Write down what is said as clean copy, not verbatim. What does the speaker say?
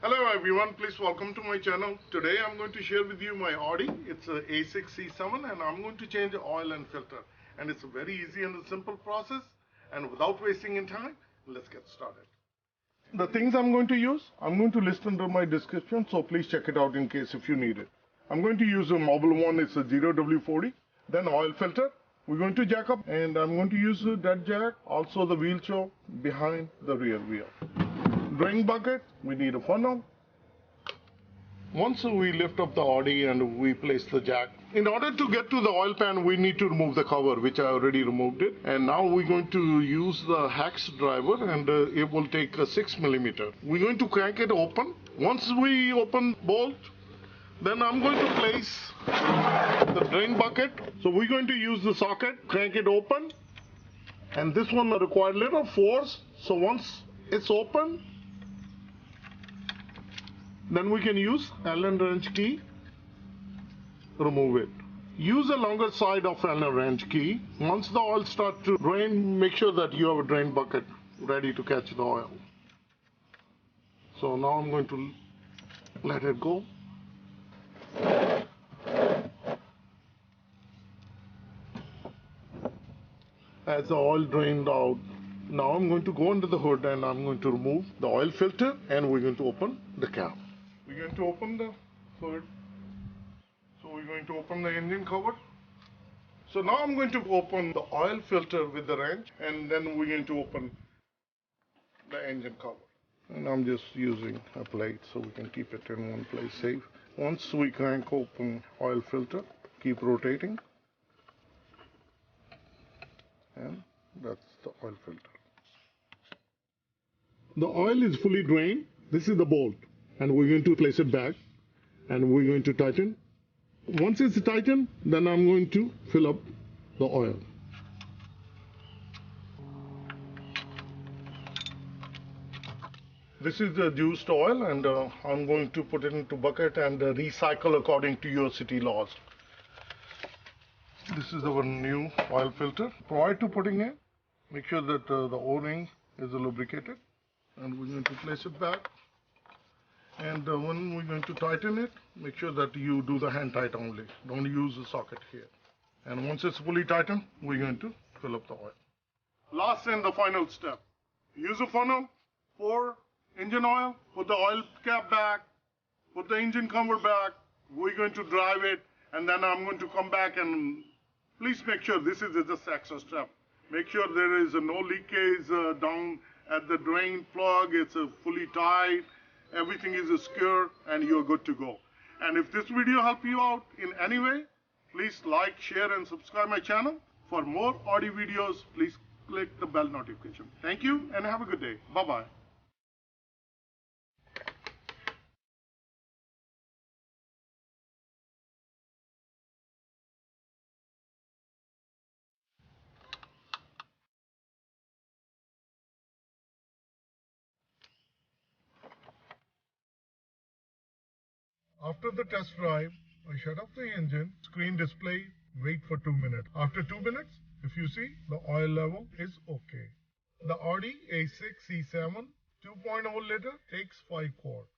Hello everyone, please welcome to my channel. Today I'm going to share with you my Audi. It's a A6 C7 and I'm going to change the oil and filter. And it's a very easy and a simple process. And without wasting any time, let's get started. The things I'm going to use, I'm going to list under my description, so please check it out in case if you need it. I'm going to use a mobile one, it's a 0W40. Then oil filter. We're going to jack up and I'm going to use a dead jack, also the wheel choke behind the rear wheel. Drain bucket, we need a funnel. Once we lift up the Audi and we place the jack, in order to get to the oil pan, we need to remove the cover, which I already removed it. And now we're going to use the hex driver and it will take a 6mm. We're going to crank it open. Once we open bolt, then I'm going to place the drain bucket. So we're going to use the socket, crank it open. And this one requires little force. So once it's open, then we can use Allen wrench key, remove it. Use a longer side of Allen wrench key. Once the oil starts to drain, make sure that you have a drain bucket ready to catch the oil. So now I'm going to let it go. As the oil drained out, now I'm going to go under the hood and I'm going to remove the oil filter and we're going to open the cap. We're going to open the hood. So we're going to open the engine cover. So now I'm going to open the oil filter with the wrench and then we're going to open the engine cover. And I'm just using a plate so we can keep it in one place safe. Once we crank open oil filter, keep rotating. And that's the oil filter. The oil is fully drained. This is the bolt. And we're going to place it back and we're going to tighten. Once it's tightened, then I'm going to fill up the oil. This is the juiced oil and I'm going to put it into bucket and recycle according to your city laws. This is our new oil filter. Prior to putting it, make sure that the O-ring is lubricated and we're going to place it back. And when we're going to tighten it, make sure that you do the hand tight only. Don't use the socket here. And once it's fully tightened, we're going to fill up the oil. Last and the final step. Use a funnel, pour engine oil, put the oil cap back, put the engine cover back. We're going to drive it, and then I'm going to come back and please make sure this is just extra step. Make sure there is no leakage down at the drain plug. It's fully tight. Everything is secure and you're good to go. And if this video helped you out in any way, please like, share and subscribe my channel. For more Audi videos, please click the bell notification. Thank you and have a good day. Bye-bye. After the test drive, I shut off the engine, screen display, wait for 2 minutes. After 2 minutes, if you see, the oil level is okay. The Audi A6 C7 2.0 liter takes 5 quarts.